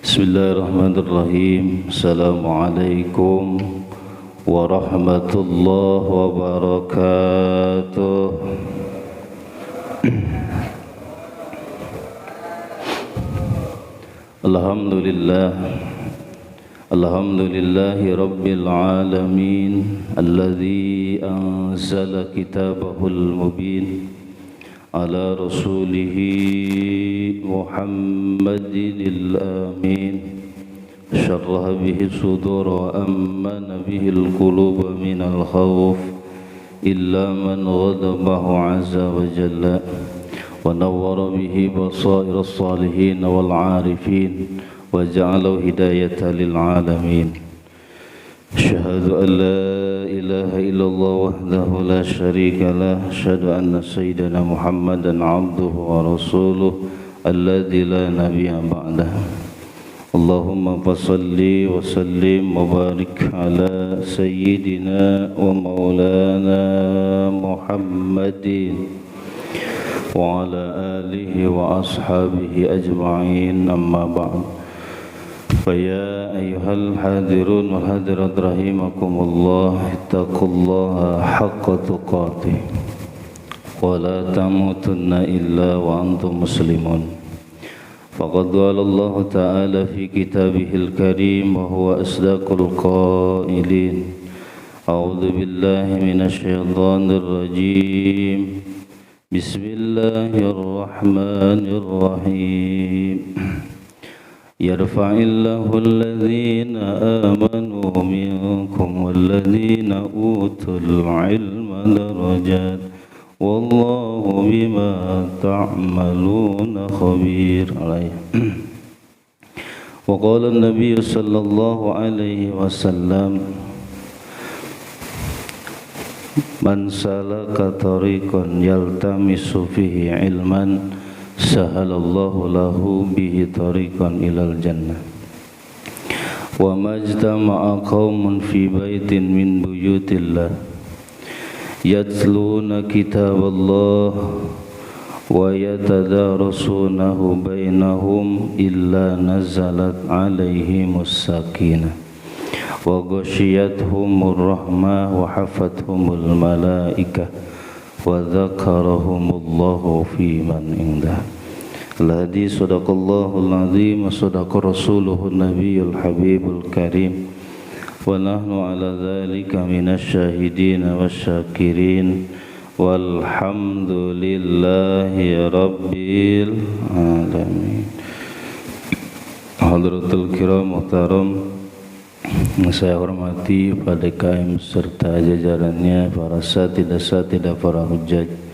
Bismillahirrahmanirrahim. Assalamualaikum warahmatullahi wabarakatuh. Alhamdulillahi rabbil alamin, alladzi anzala kitabahul mubin ala rasulihi Muhammadinil amin, syarraha bihi sudur wa ammana bihil quluba minal khawf illa man ghadabahu azza wa jalla wa nawwara bihi basaira as-salihin wal 'arifin wa ja'alahu hidayatan lil 'alamin. Asyhadu an la ilaha illallah wahdahu la syarika lah, asyhadu anna sayyidana Muhammadan 'abduhu wa rasuluh alladzi la nabiyya ba'dah. Allahumma fassalli wa sallim wa barik ala sayyidina wa maulana Muhammadin wa ala alihi wa ashabihi ajma'in, amma ba'd. Faya ayyuhal hadirun wal hadirat rahimakumullah, ittaqullaha haqqa tuqatih wa la tamutunna illa wa antum muslimun. Faqad qala Allah ta'ala fi kitabihil karim wa huwa asdaqul qailin. A'udzu billahi minasy syaithanir rajim. Bismillahirrahmanirrahim. Yarfa'illahu alladhina amanu minkum walladhina utul ilma darajat wallahu bima ta'maluna khabir. Wa qala an-nabiy sallallahu alaihi wasallam, man salaka tariqan yaltamisu fihi ilman sahalallahu lahu bihi tariqan ilal jannah. Wa majtama'a qaumun fi baitin min buyutillah yatluna kitaballah wa yatadarasunahu bainahum illa nazalat alaihimus sakinah wa ghasyiyatuhumur rahmah wa hafathumul malaikah wa dzakarahumullahu fi man indah. Al-hadis sadaqallahul azim wa sadaqa rasuluhun nabiyyul habibul karim wa nahnu ala dzalika minasy syahidin wasyakirin walhamdulillahi rabbil alamin. Hadratul kiram muhtaram, saya hormati pada KM serta jajarannya, para satidha-satidha, para hujjaj,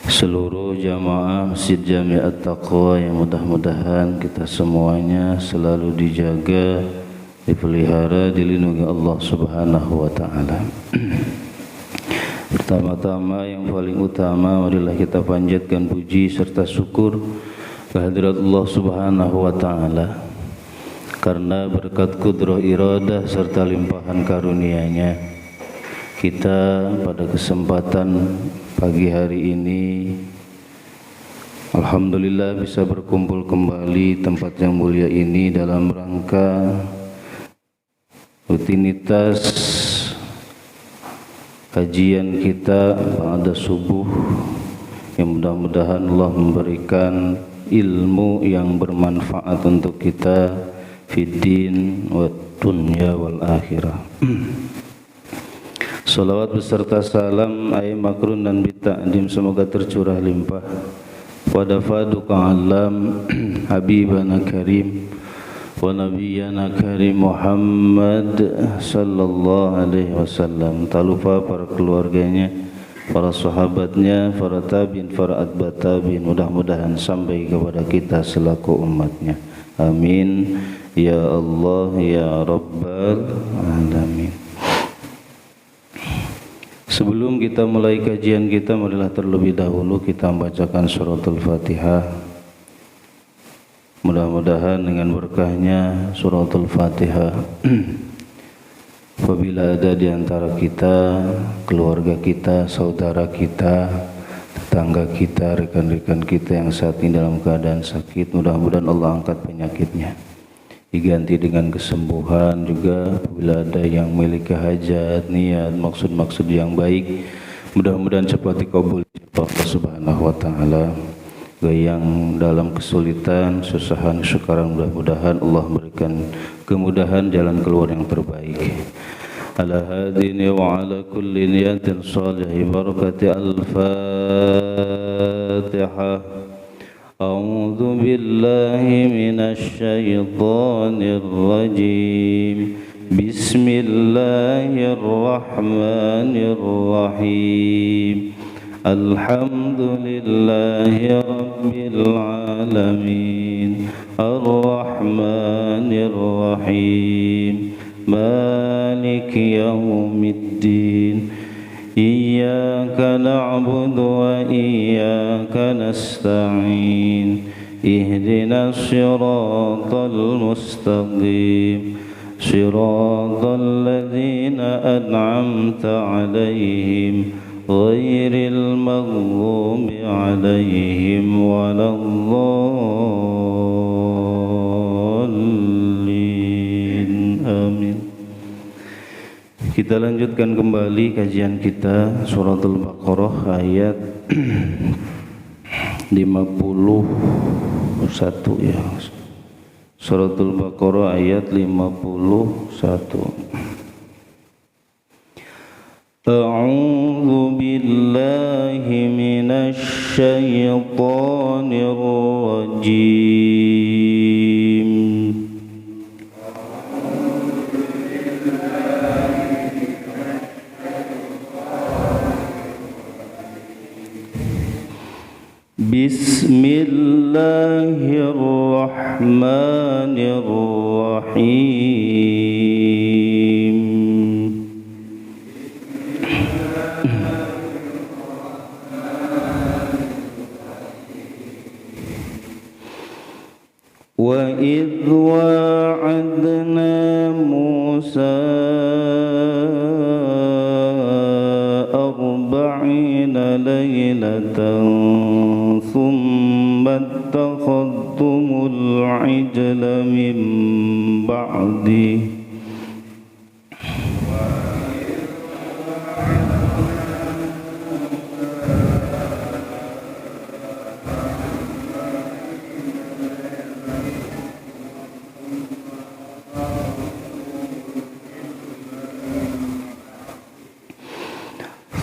seluruh jamaah Masjid Jami'at Taqwa yang mudah-mudahan kita semuanya selalu dijaga, dipelihara, dilindungi Allah Subhanahu wa taala. Pertama-tama yang paling utama, marilah kita panjatkan puji serta syukur kehadirat Allah Subhanahu wa taala, karena berkat kudrah iradah serta limpahan karunia-Nya, kita pada kesempatan pagi hari ini alhamdulillah bisa berkumpul kembali tempat yang mulia ini dalam rangka rutinitas kajian kita pada subuh, yang mudah-mudahan Allah memberikan ilmu yang bermanfaat untuk kita fiddin wa dunya wal akhirah. Salawat beserta salam ay makrun dan bita'dim semoga tercurah limpah pada faduka alam habibana karim wa nabiyyana karim Muhammad sallallahu alaihi wasallam. Tak lupa para keluarganya, para sahabatnya, para tabi'in, para atba' tabi'in, mudah-mudahan sampai kepada kita selaku umatnya. Amin ya Allah ya Rabbal alamin. Sebelum kita mulai kajian kita, marilah terlebih dahulu kita membacakan suratul Fatihah. Mudah-mudahan dengan berkahnya suratul Fatihah Apabila ada di antara kita, keluarga kita, saudara kita, tetangga kita, rekan-rekan kita yang saat ini dalam keadaan sakit, mudah-mudahan Allah angkat penyakitnya, diganti dengan kesembuhan. Juga apabila ada yang memiliki hajat, niat, maksud-maksud yang baik, mudah-mudahan cepat dikabul Allah Subhanahu wa taala. Yang dalam kesulitan, susahan, sekarang mudah-mudahan Allah berikan kemudahan jalan keluar yang terbaik. Ala hadini wa ala kulli niyatin salih barakati al-Fatihah. A'udzu billahi minasy syaithanir rajim. Bismillahirrahmanirrahim. Alhamdulillahi rabbil alamin. Ar-Rahmanir Rahim. Maliki yaumiddin. Iyyaka na'budu wa iyyaka nasta'in. Ihdinas siratal mustaqim. Siratal ladzina an'amta 'alaihim ghairil maghdubi 'alaihim waladdallin. Amin. Kita lanjutkan kembali kajian kita Suratul Baqarah ayat 51 ya. Suratul Baqarah ayat 51. A'udzu billahi minasy syaithanir rajim. Bismillahirrahmanirrahim. Wa idh wa'adna Musa 40 laylatan thumma ittakhadhtumul 'ijla min ba'di.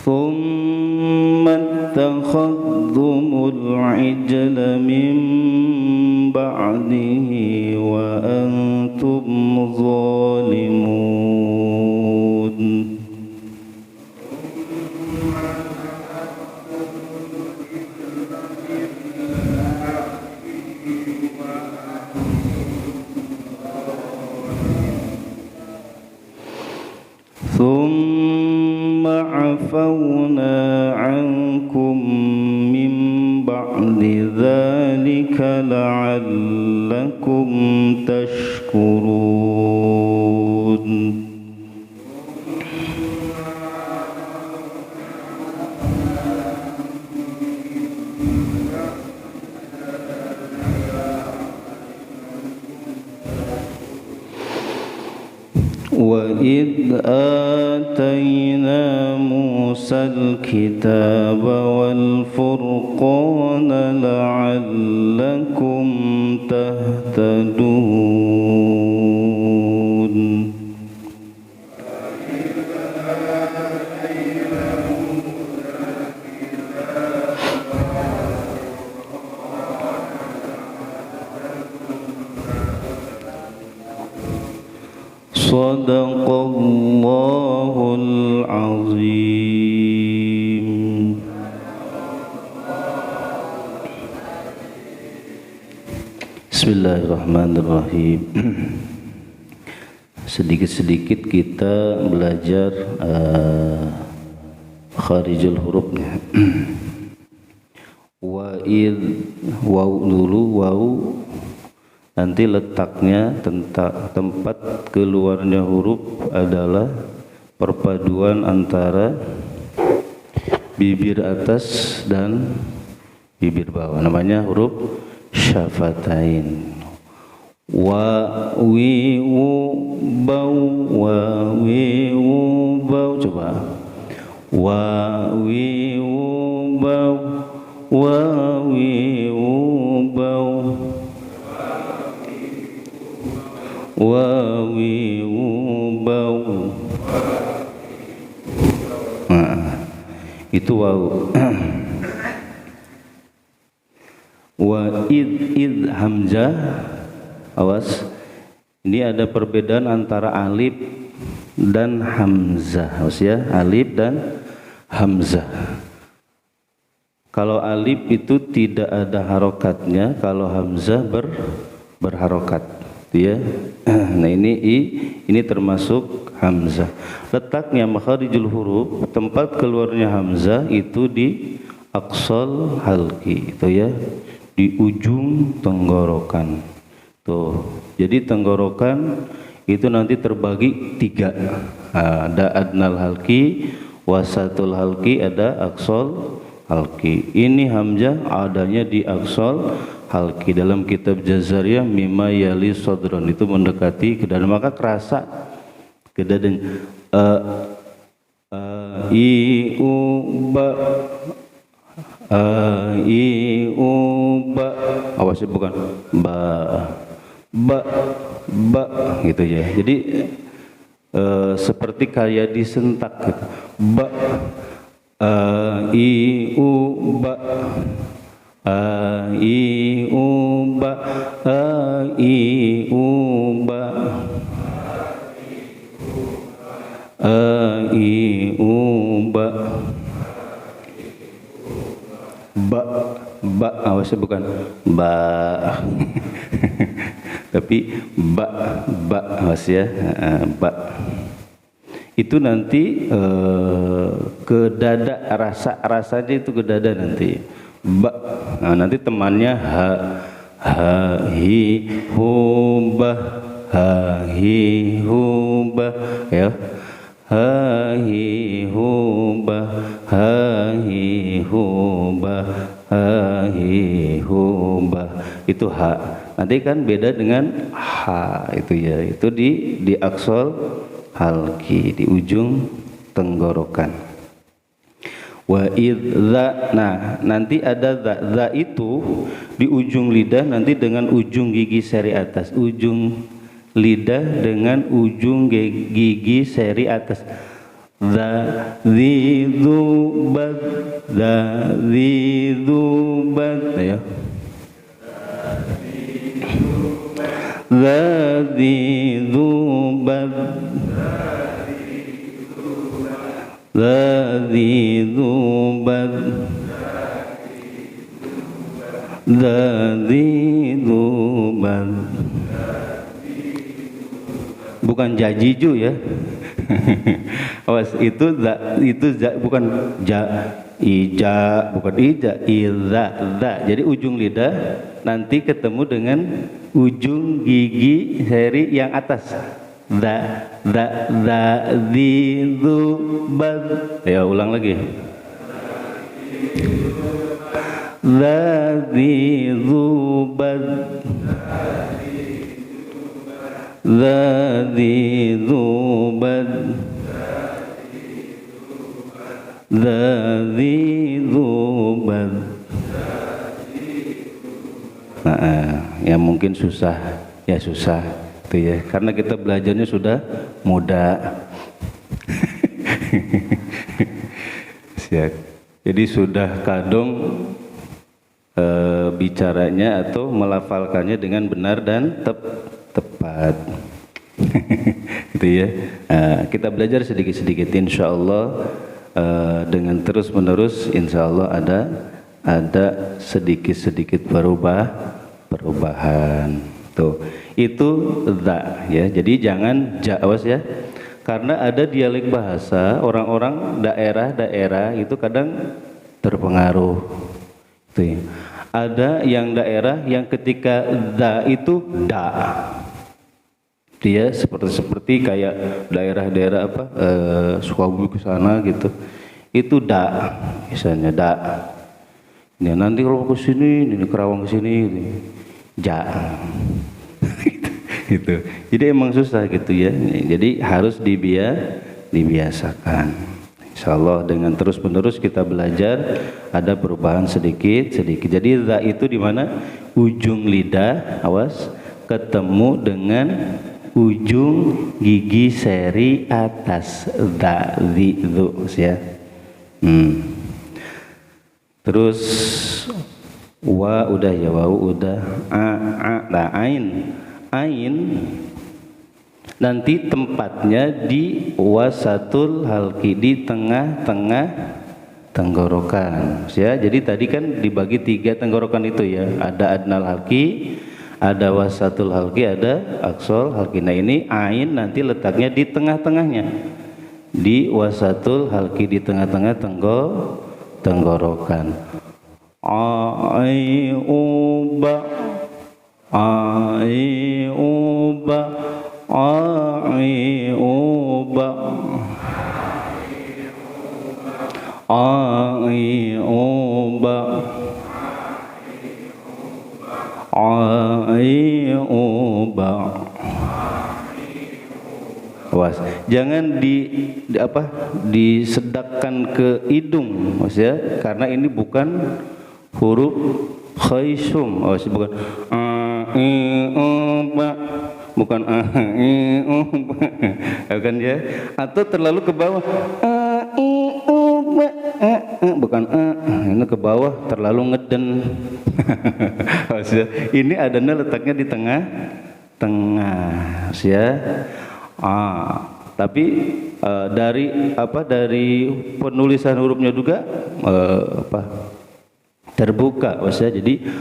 ثم اتخذتم العجل من بعده وأنتم ظالمون. ثم عفونا عنكم من بعد ذلك لعلكم تشكرون. وَإِذْ آتَيْنَا مُوسَى الْكِتَابَ وَالْفُرْقَانَ لَعَلَّكُمْ تَهْتَدُونَ. Sadaqallahul azim. Bismillahirrahmanirrahim. Sedikit-sedikit kita belajar kharijul hurufnya. Wa id, waw dulu, waw nanti letaknya tempat keluarnya huruf adalah perpaduan antara bibir atas dan bibir bawah, namanya huruf syafatain. Wa wi wu bau, wa wi wu bau, coba wa wi wu bau, wa wi wu bau, wa wi wu bau. Itu wau. Wa id hamzah, awas, ini ada perbedaan antara alif dan hamzah, awas ya, alif dan hamzah. Kalau alif itu tidak ada harokatnya, kalau hamzah berharokat, ya. Nah ini termasuk hamzah. Letaknya makharijul huruf, tempat keluarnya hamzah itu di aqsal halqi, itu ya, di ujung tenggorokan. Tuh, jadi tenggorokan itu nanti terbagi 3. Ada adnal halqi, wasatul halqi, ada aqsal halqi. Ini hamzah adanya di aqsal halqi. Dalam kitab Jazariyah mimma yali sodron, itu mendekati ke dada, maka kerasa ke dadanya. I u ba, i u ba, awas bukan ba, ba ba gitu ya. Jadi seperti kayak disentak gitu. Ba, i u ba, i u ba, i u ba, i u ba, ba ba, awasnya bukan ba tapi ba ba, awas ya, ba. Itu nanti ke dada, rasanya itu ke dada nanti. Ba. Nah, nanti temannya ha, hi hu ba, ha hi hu ba, ya. Ha hi hu ba, ha hi hu ba, ha hi hu ba. Itu ha. Nanti kan beda dengan ha, itu ya. Itu di aqsal halqi, di ujung tenggorokan. Wa idza, nah nanti ada za itu di ujung lidah, nanti dengan ujung gigi seri atas, ujung lidah dengan ujung gigi seri atas. Za zi zu bad, za zi zu bad, ya. Za zi zu bad, Zadhi Zubad, Zadhi Zubad, bukan jajiju ya. Awas, itu bukan ja, ija, bukan ija, iza, za. Jadi ujung lidah nanti ketemu dengan ujung gigi seri yang atas. Zi zu bad. Ya, ulang lagi. Zi zu bad, zi zu bad, zi zu bad. Nah, ya mungkin susah, ya susah. Itu ya, karena kita belajarnya sudah muda. Jadi sudah kadung bicaranya atau melafalkannya dengan benar dan tepat. Gitu ya. Kita belajar sedikit-sedikit, insya Allah dengan terus menerus, insya Allah ada sedikit-sedikit perubahan. Tuh, itu za ya. Jadi jangan jawas ya. Karena ada dialek bahasa orang-orang daerah-daerah itu kadang terpengaruh. Tuh. ada yang daerah yang ketika da itu da. Dia seperti kayak daerah-daerah apa Sukabumi ke sana gitu. Itu da, misalnya da. Ya, nanti kalau ke sini, ini Kerawang ke sini gitu. Ja. Gitu. Jadi emang susah gitu ya. Jadi harus dibiasakan. Insyaallah dengan terus-menerus kita belajar ada perubahan sedikit. Jadi za itu di mana ujung lidah, awas, ketemu dengan ujung gigi seri atas za zi zu ya. Terus wa udah ya, wa udah, nah ain nanti tempatnya di wasatul halqi, di tengah-tengah tenggorokan ya. Jadi tadi kan dibagi 3 tenggorokan itu ya, ada adnal halqi, ada wasatul halqi, ada aqsal halqi. Nah ini ain nanti letaknya di tengah-tengahnya, di wasatul halqi, di tengah-tengah tenggorokan. Aiuba aiuba aiuba aiuba aiuba. Awas, jangan disedakkan ke hidung, Mas ya, karena ini bukan huruf khaisum. Awas, bukan bukan kan ya, atau terlalu ke bawah bukan ini ke bawah terlalu ngeden. Ini adanya letaknya di tengah ya. Tapi dari penulisan hurufnya juga terbuka, ya. Jadi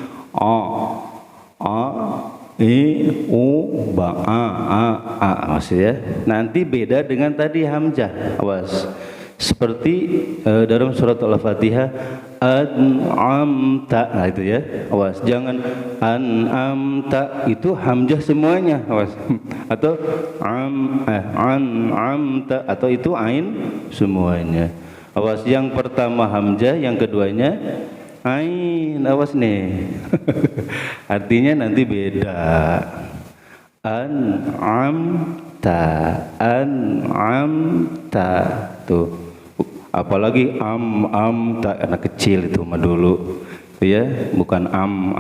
i u ba a ya. Nanti beda dengan tadi hamzah, awas. Seperti dalam surat Al-Fatihah an'amta, nah itu ya, awas, jangan an'amta itu hamzah semuanya, awas. Atau an'amta, atau itu ain semuanya, awas. Yang pertama hamzah, yang keduanya ain, awas nih. Artinya nanti beda. An'amta tuh. Apalagi tak anak kecil itu mah dulu ya, bukan am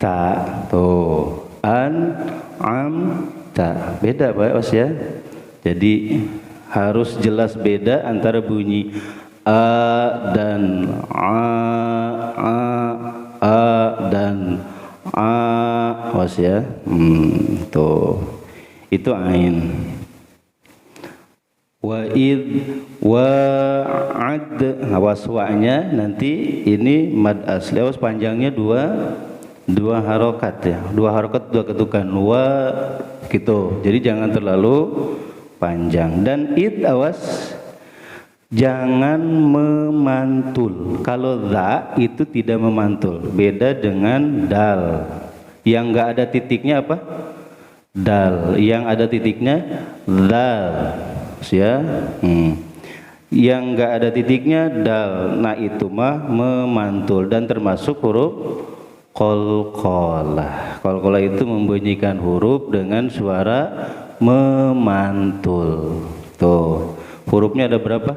ta tuh, ta beda Pak ya. Jadi harus jelas beda antara bunyi a dan dan was ya. Tuh itu ain. Wa'id wa'ad, waswa'nya nanti ini mad asli, awas, panjangnya dua harokat ya, dua ketukan wa gitu. Jadi jangan terlalu panjang. Dan id, awas, jangan memantul. Kalau za itu tidak memantul, beda dengan dal yang enggak ada titiknya, apa? Dal yang ada titiknya dal ya. Yang enggak ada titiknya dal, nah itu mah memantul dan termasuk huruf qalqalah. Qalqalah itu membunyikan huruf dengan suara memantul. Tuh hurufnya ada berapa?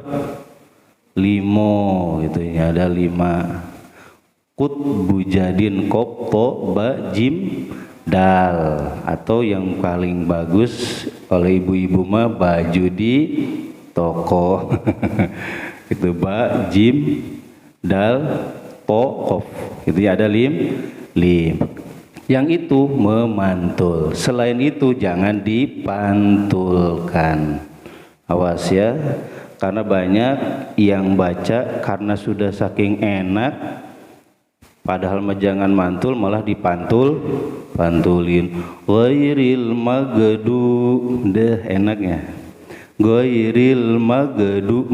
5 gitu ya, ada 5. Kut bujadin kop to ba jim dal, atau yang paling bagus oleh ibu-ibu mah baju di toko. Itu ba jim dal po kof, itu ya, ada lim. Yang itu memantul. Selain itu jangan dipantulkan, awas ya, karena banyak yang baca karena sudah saking enak, padahal jangan mantul malah dipantulin. Ghairil magdu, deh enaknya. Ghairil magdu.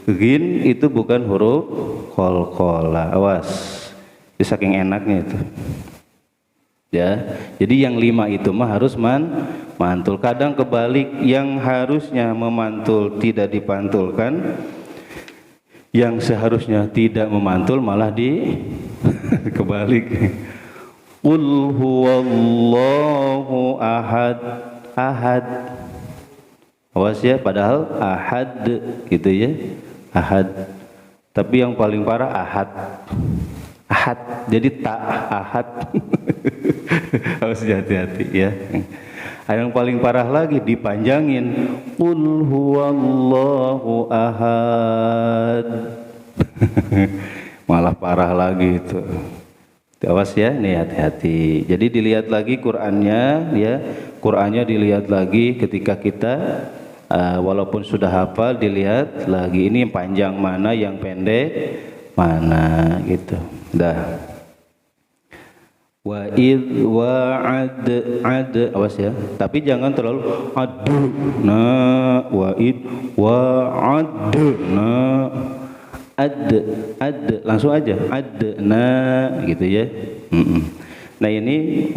Ghin itu bukan huruf qalqalah. Awas. Itu saking enaknya itu. Ya. Jadi yang 5 itu mah harus mantul. Kadang kebalik, yang harusnya memantul tidak dipantulkan. Yang seharusnya tidak memantul malah kebalik. Qul huwallahu ahad. Awas ya, padahal ahad gitu ya, ahad. Tapi yang paling parah ahad, jadi tak ahad. Harus hati-hati ya. Yang paling parah lagi dipanjangin, qul huwallahu ahad. Malah parah lagi itu. Awas ya, nih hati-hati. Jadi dilihat lagi Qur'annya ya, Qur'annya dilihat lagi ketika kita walaupun sudah hafal, dilihat lagi ini yang panjang mana, yang pendek mana gitu. Dah. Wa id wa ad, awas ya. Tapi jangan terlalu adu. Nah, wa id wa ad. Nah, ad langsung aja adna gitu ya. Nah ini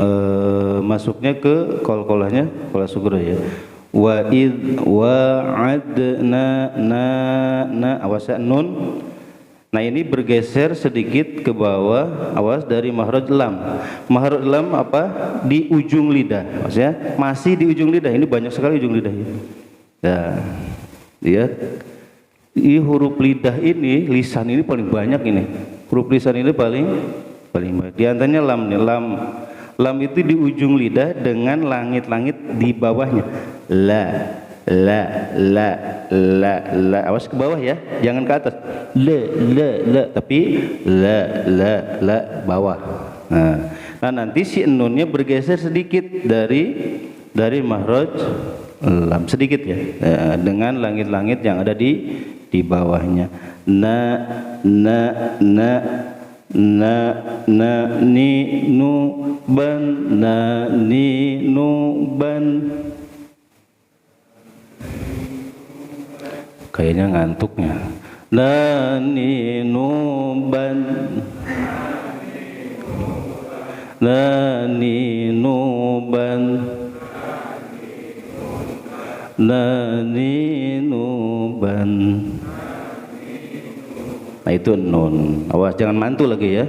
masuknya ke qalqalahnya qala sugra ya. Wa id wa adna na awas ya, nun. Nah ini bergeser sedikit ke bawah, awas, dari makhraj lam. Makhraj lam apa? Di ujung lidah, maksudnya masih di ujung lidah. Ini banyak sekali ujung lidah ya. Nah, lihat. Huruf lidah ini, lisan ini paling banyak ini. Huruf lisan ini paling banyak. Di antaranya lam nih, lam itu di ujung lidah dengan langit-langit di bawahnya. La. Awas ke bawah ya, jangan ke atas. La, tapi la bawah. Nah nanti si nunnya bergeser sedikit dari makhraj lam sedikit ya, dengan langit-langit yang ada di bawahnya. Na ni nu ban. Kayaknya ngantuknya. Na ni nu ban. Nah itu nun. Awas jangan mantul lagi ya.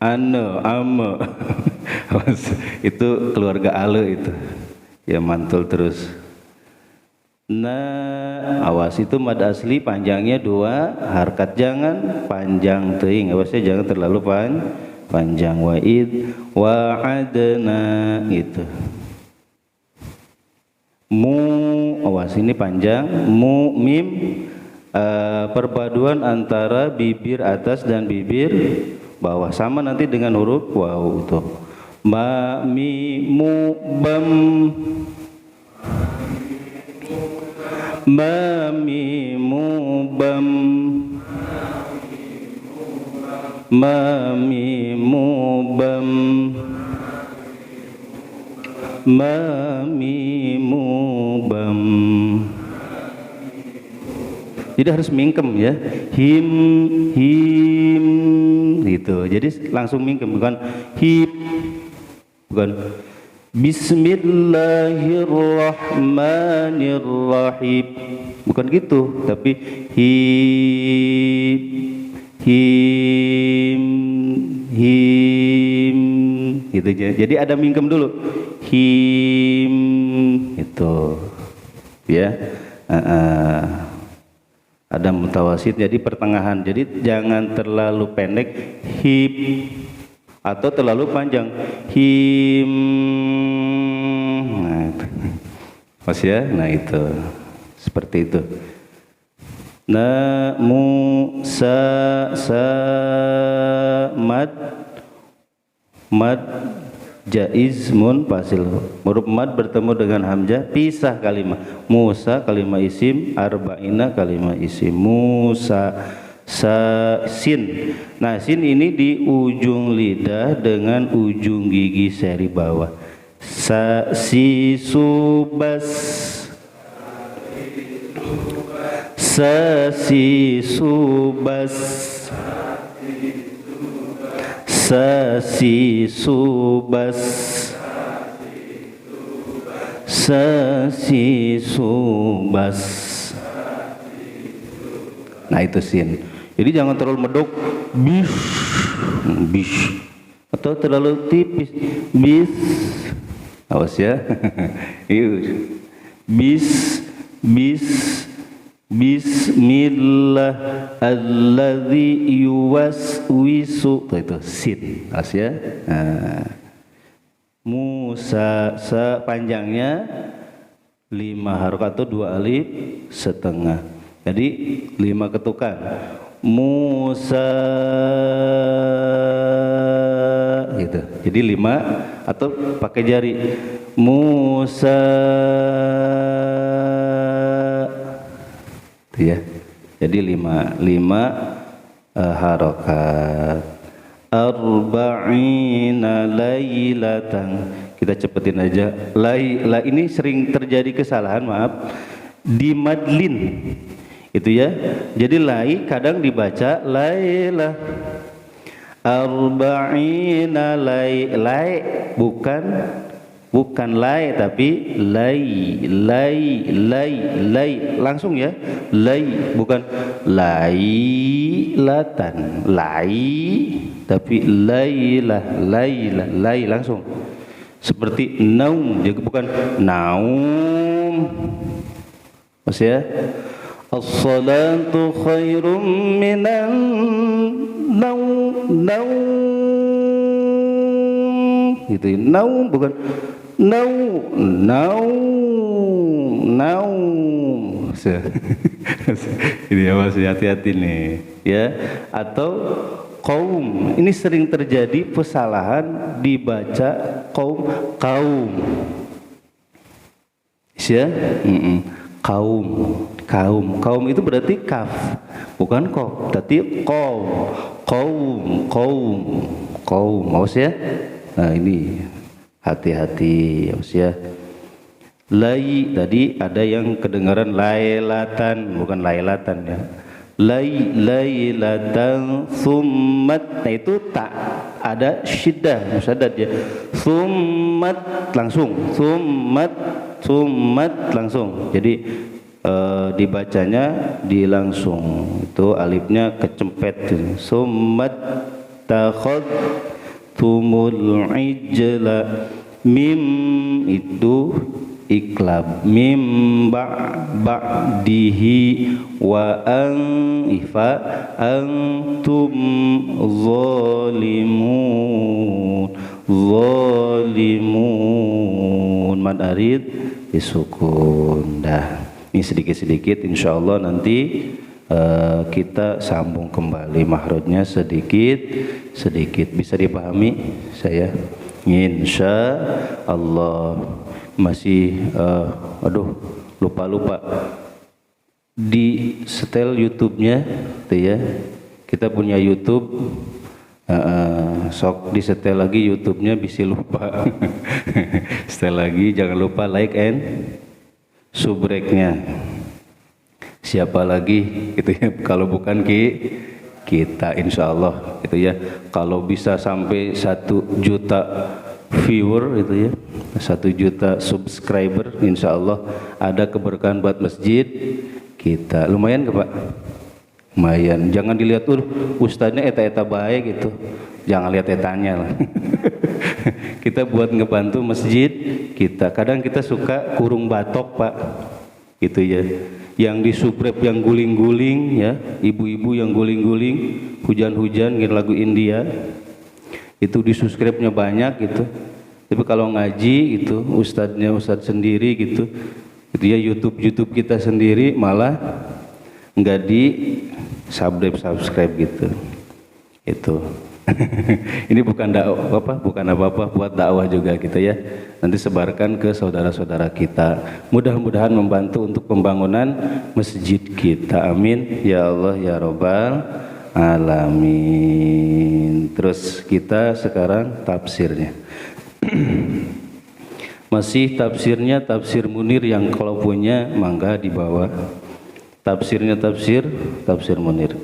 Ame. Awas, itu keluarga ale itu. Ya mantul terus. Nah, awas itu mad asli panjangnya 2 harkat, jangan panjang teuing. Awasnya jangan terlalu panjang. Wa id wa adna itu. Awas ini panjang. Mim perpaduan antara bibir atas dan bibir bawah, sama nanti dengan huruf waw itu. Ma mi mu bam. Ma mi mu bam. Ma mi mu bam. Ma mi mu bam. Jadi harus mingkem ya, him gitu. Jadi langsung mingkem, bukan hip, bukan Bismillahirrahmanirrahim, bukan gitu, tapi him gitu aja. Jadi ada mingkem dulu, him itu ya. Ada mutawasit, jadi pertengahan. Jadi jangan terlalu pendek hip atau terlalu panjang him. Nah, itu. Mas ya, nah itu seperti itu. Na mu sa mad jaiz mun fasil. Huruf mad bertemu dengan hamzah pisah kalimat. Musa kalimat isim, arba'ina kalimat isim. Musa sin. Nah, sin ini di ujung lidah dengan ujung gigi seri bawah. Si su bas. Sasi subas, sasi subas, sasi subas. Nah itu sin. Jadi jangan terlalu medok, bis, bis, atau terlalu tipis, bis. Awas ya. Bis, bis, bismillah alladzi yuwaswisu. Itu sin. Awas ya. Nah. Musa sepanjangnya 5 harokat atau 2 alif setengah. Jadi 5 ketukan. Musa gitu. Jadi 5 atau pakai jari. Musa itu ya. Jadi 5 harokat. Arba'ina lailatan. Kita cepetin aja. La ini sering terjadi kesalahan, maaf. Di madlin. Itu ya. Jadi lai kadang dibaca laila. Arba'ina lai bukan lai tapi lai langsung ya. Lai bukan lailatan. Lai tapi lai langsung. Seperti naum, jadi bukan naum. Mas ya. As-salatu khairum minan naum. Gitu. Naum bukan naum. Ini ya Mas, hati-hati nih ya. Atau kaum, ini sering terjadi kesalahan dibaca kaum ya. Kaum itu berarti kaf bukan kof, tapi kaum maus ya. Nah ini hati-hati ya. Lai tadi ada yang kedengaran lailatan, bukan lailatan ya. Lailatan summat. Nah itu tak ada syiddah musyaddad ya. Summat langsung, summat langsung. Jadi dibacanya dilangsung. Itu alifnya kecempet. Summat takhadtumul ijla. Mim itu iklab, mim ba'dihi wa ifa antum zalimun mad arid disukun. Dah ini sedikit-sedikit insyaallah nanti kita sambung kembali mahrudnya sedikit bisa dipahami saya insyaallah. Masih lupa di setel YouTube-nya tuh ya. Kita punya YouTube, sok disetel lagi YouTube-nya bisa lupa. Setel lagi, jangan lupa like and subrek-nya. Siapa lagi gitu ya, kalau bukan kita insyaallah gitu ya. Kalau bisa sampai 1 juta viewer itu ya, 1 juta subscriber, insyaallah ada keberkahan buat masjid kita. Lumayan ke Pak? Lumayan. Jangan dilihat ustadznya eta baik gitu, jangan lihat etanya lah. Kita buat ngebantu masjid kita. Kadang kita suka kurung batok Pak gitu ya, yang di subscribe yang guling-guling ya, ibu-ibu yang guling-guling hujan-hujan gitu, lagu India itu di subscribe-nya banyak gitu. Tapi kalau ngaji itu ustadz sendiri gitu ya, YouTube kita sendiri malah nggak di subscribe gitu. Itu ini bukan bukan apa-apa, buat dakwah juga gitu ya. Nanti sebarkan ke saudara-saudara kita. Mudah-mudahan membantu untuk pembangunan masjid kita. Amin ya Allah ya Rabbal alamin. Terus kita sekarang tafsirnya. Masih tafsirnya tafsir Munir, yang kalau punya mangga di bawah. Tafsirnya tafsir Munir.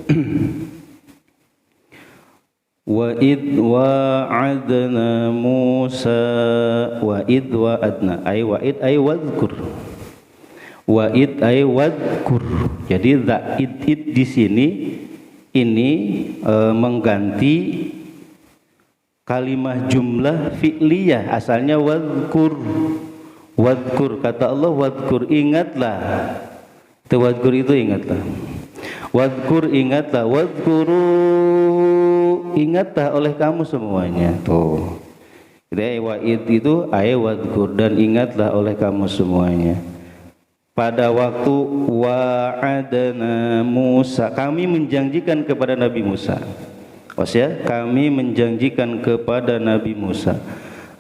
Wa id wa'adna Musa wa id wa'adna ay wadhkur. Wa id ay wadhkur. Jadi id di sini ini mengganti kalimah jumlah fi'liyah, asalnya wadhkur. Wadhkur, kata Allah wadhkur, ingatlah. Itu wadhkur itu ingatlah. Wadhkur, ingatlah. Wadhkuru, ingatlah oleh kamu semuanya. Tuh. Jadi wa'id itu ay wadhkur, dan ingatlah oleh kamu semuanya. Pada waktu wa'adana Musa, kami menjanjikan kepada Nabi Musa. Kami menjanjikan kepada Nabi Musa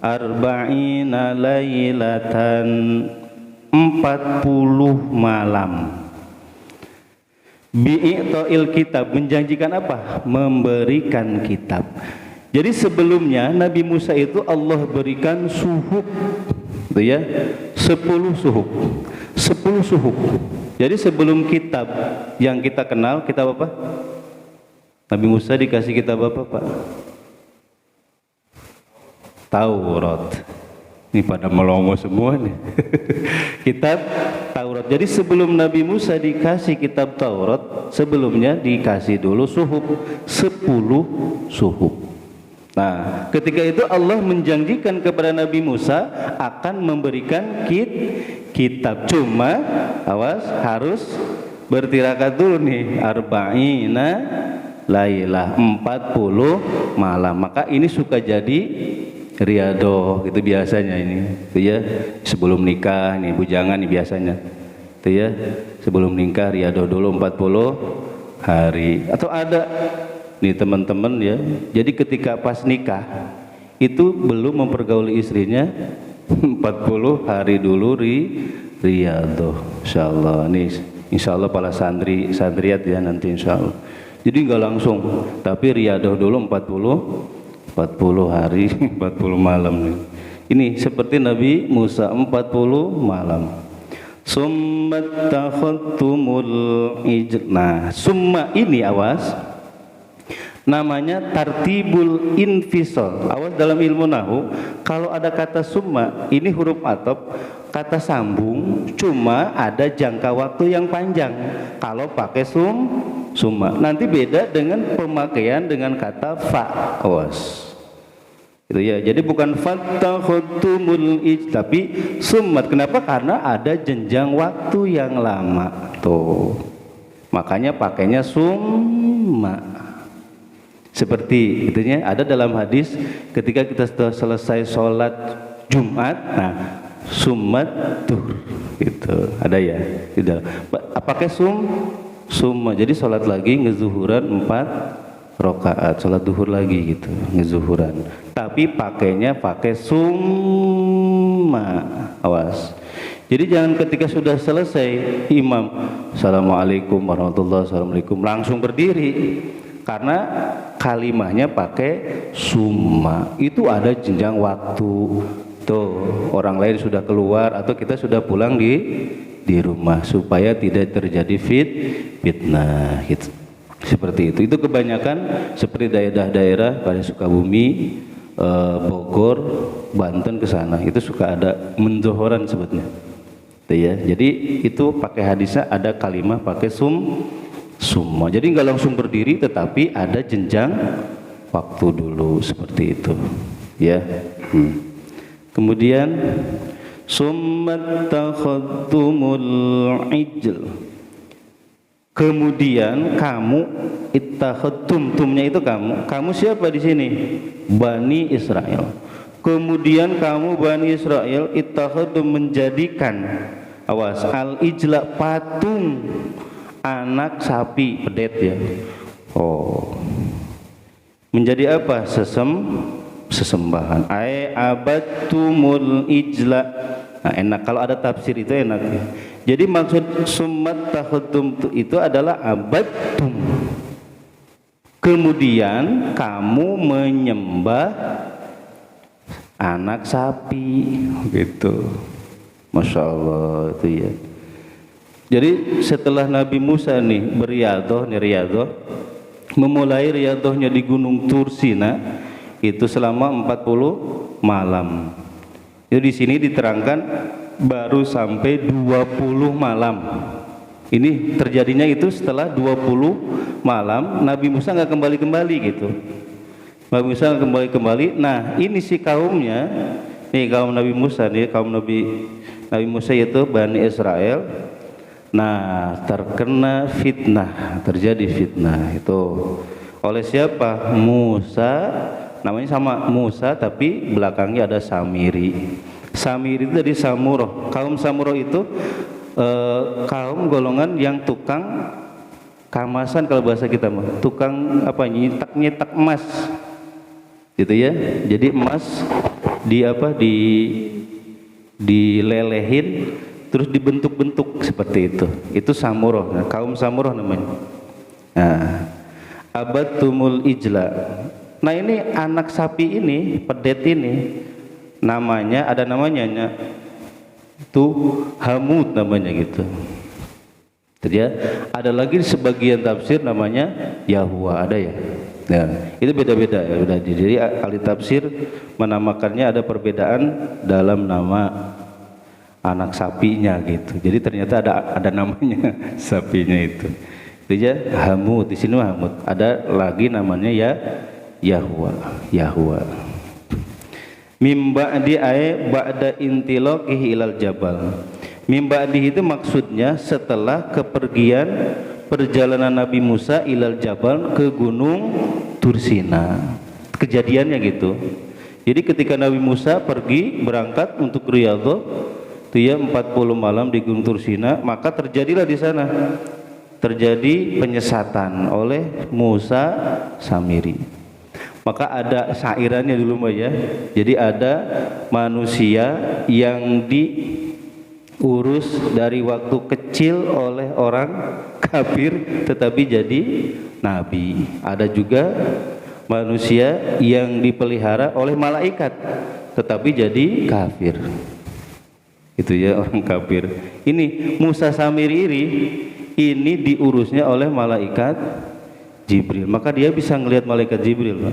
arba'ina lailatan, 40 malam. Bi'ita'il kitab, menjanjikan apa? Memberikan kitab. Jadi sebelumnya Nabi Musa itu Allah berikan suhuf, itu ya, 10 suhuf. 10 suhuf. Jadi sebelum kitab yang kita kenal, kitab apa? Nabi Musa dikasih kitab apa, Pak? Taurat. Ini pada melongo semua nih. Kitab Taurat. Jadi sebelum Nabi Musa dikasih kitab Taurat, sebelumnya dikasih dulu suhuf, 10 suhuf. Nah, ketika itu Allah menjanjikan kepada Nabi Musa akan memberikan kitab. Cuma awas, harus bertirakat dulu nih, arba'ina lailah, 40 malam. Maka ini suka jadi riado gitu biasanya ini. Itu ya, sebelum nikah nih bujangan nih biasanya. Itu ya, sebelum nikah riado dulu 40 hari. Atau ada nih teman-teman ya, jadi ketika pas nikah itu belum mempergauli istrinya, 40 hari dulu riyadhah. Insyaallah nih, insyaallah para santriat ya nanti insyaallah. Jadi enggak langsung, tapi riyadhah dulu 40 hari 40 malam nih. Ini seperti Nabi Musa 40 malam. Summa takhadtumul ijl. Nah, summa ini awas, namanya tartibul infisal. Awas dalam ilmu nahwu, kalau ada kata summa, ini huruf atop, kata sambung, cuma ada jangka waktu yang panjang. Kalau pakai summa, nanti beda dengan pemakaian dengan kata fa. Awas. Itu ya. Jadi bukan fattakhudtumul ij, tapi summat. Kenapa? Karena ada jenjang waktu yang lama. Tuh. Makanya pakainya summa. Seperti itunya ada dalam hadis ketika kita sudah selesai sholat Jumat, nah summat duhur gitu ada ya, tidak pakai summa. Jadi sholat lagi ngezuhuran 4 rakaat, sholat duhur lagi gitu ngezuhuran, tapi pakainya pakai summa. Awas, jadi jangan ketika sudah selesai imam assalamualaikum warahmatullahi wabarakatuh langsung berdiri, karena kalimahnya pakai summa. Itu ada jenjang waktu. Tuh, orang lain sudah keluar atau kita sudah pulang di rumah supaya tidak terjadi fitnah gitu. Seperti itu. Itu kebanyakan seperti daerah-daerah pada Sukabumi, Bogor, Banten ke sana. Itu suka ada menzohoran sebetulnya. Tuh ya. Jadi itu pakai hadisnya ada kalimah pakai summa. Jadi nggak langsung berdiri, tetapi ada jenjang waktu dulu seperti itu, ya. Kemudian summat takhadtumul ijl. Kemudian kamu ittakhadtum, tumnya itu kamu. Kamu siapa di sini? Bani Israel. Kemudian kamu Bani Israel ittakhadtum menjadikan, awas, al ijla patung anak sapi pedet ya. Oh, menjadi apa? Sesembahan. Ai abattumul ijla. Nah, enak kalau ada tafsir itu enak ya. Jadi maksud summat takhadtum itu adalah abattum. Kemudian kamu menyembah anak sapi gitu. Masya Allah itu ya. Jadi setelah Nabi Musa nih beriadoh, memulai riadohnya di Gunung Tursina itu selama 40 malam. Itu di sini diterangkan baru sampai 20 malam. Ini terjadinya itu setelah 20 malam Nabi Musa nggak kembali-kembali gitu. Nabi Musa nggak kembali-kembali. Nah ini si kaumnya, nih kaum Nabi Musa nih, kaum Nabi Musa itu Bani Israel. Nah terkena fitnah, terjadi fitnah itu oleh siapa? Musa, namanya sama Musa tapi belakangnya ada Samiri. Samiri itu dari Samurah. Kaum Samurah itu kaum golongan yang tukang kamasan, kalau bahasa kita mah tukang apa, nyetak emas gitu ya. Jadi emas dilelehin terus dibentuk-bentuk seperti itu Samurah. Nah, kaum Samurah namanya. Nah, abatumul ijla. Nah ini anak sapi ini, pedet ini namanya, ada namanya itu Hamud namanya gitu. Jadi ya, ada lagi sebagian tafsir namanya Yahwa, ada ya. Nah, itu beda-beda ya, udah. Jadi ahli tafsir menamakannya ada perbedaan dalam nama anak sapinya gitu. Jadi ternyata ada namanya sapinya itu. Itu ya Hamud, di sini Hamud. Ada lagi namanya ya Yahwa. Mim ba'di ay ba'da intilaqihi ilal jabal. Mim ba'di itu maksudnya setelah kepergian perjalanan Nabi Musa ilal jabal ke gunung Tursina. Kejadiannya gitu. Jadi ketika Nabi Musa pergi berangkat untuk riyadhah, itu ya 40 malam di gunung Tursina, maka terjadilah di sana terjadi penyesatan oleh Musa Samiri. Maka ada syairannya dulu Mbak ya. Jadi ada manusia yang diurus dari waktu kecil oleh orang kafir tetapi jadi nabi. Ada juga manusia yang dipelihara oleh malaikat tetapi jadi kafir. Itu ya orang kafir. Ini Musa Samiri ini diurusnya oleh malaikat Jibril, maka dia bisa ngelihat malaikat Jibril, Pak.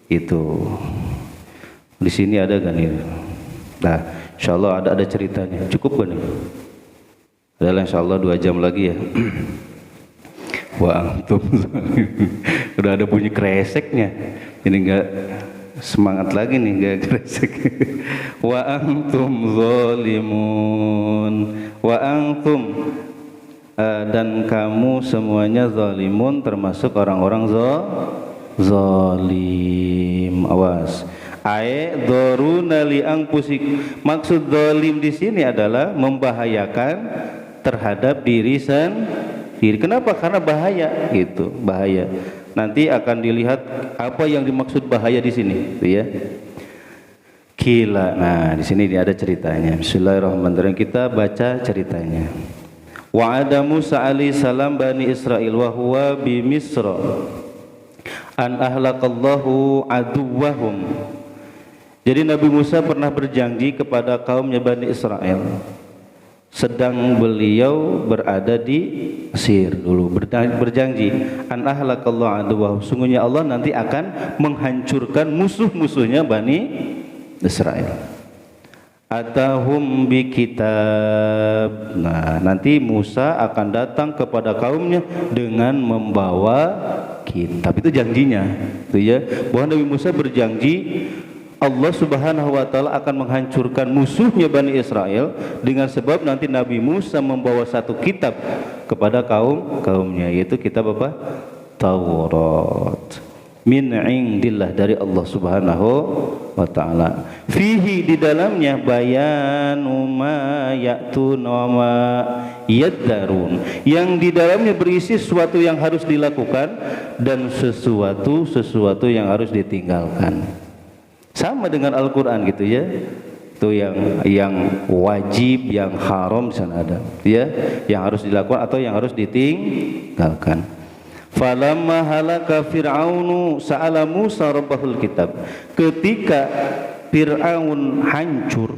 Itu di sini ada kan ini. Nah, insyaallah ada ceritanya. Cukup kan? Adalah insyaallah 2 jam lagi ya. Wah, antum udah ada bunyi kreseknya. Ini enggak semangat lagi nih, enggak kresek. Wa antum zalimun. Wa antum dan kamu semuanya zalimun, termasuk orang-orang zalim. Awas. Ai dzaruna li anfusik. Maksud zalim di sini adalah membahayakan terhadap diri sendiri. Kenapa? Karena bahaya gitu, bahaya. Nanti akan dilihat apa yang dimaksud bahaya di sini, gitu ya. Kila. Nah, di sini ada ceritanya. Bismillahirrahmanirrahim. Kita baca ceritanya. Wa'ada Musa alaihi salam bani Israil wa huwa bi Misra an ahlaqallahu aduwahum. Jadi Nabi Musa pernah berjanji kepada kaumnya Bani Israel sedang beliau berada di Mesir dulu, berjanji an ahlaqallahu aduwahum, sungguhnya Allah nanti akan menghancurkan musuh-musuhnya Bani Israel. Atahum bi kitab. Nah, nanti Musa akan datang kepada kaumnya dengan membawa kitab. Itu janjinya, itu ya. Bahwa Nabi Musa berjanji Allah Subhanahu wa taala akan menghancurkan musuhnya Bani Israel dengan sebab nanti Nabi Musa membawa satu kitab kepada kaumnya, yaitu kitab apa? Taurat. Min indillah, dari Allah Subhanahu wa taala. Fihi, di dalamnya bayanu ma ya'tun wa ma yaddarun. Yang di dalamnya berisi sesuatu yang harus dilakukan dan sesuatu yang harus ditinggalkan. Sama dengan Al-Qur'an gitu ya. Itu yang wajib, yang haram di sana ada, ya, yang harus dilakukan atau yang harus ditinggalkan. Falamma halaka Fir'aunu sa'ala Musa rabbahul kitab. Ketika Fir'aun hancur,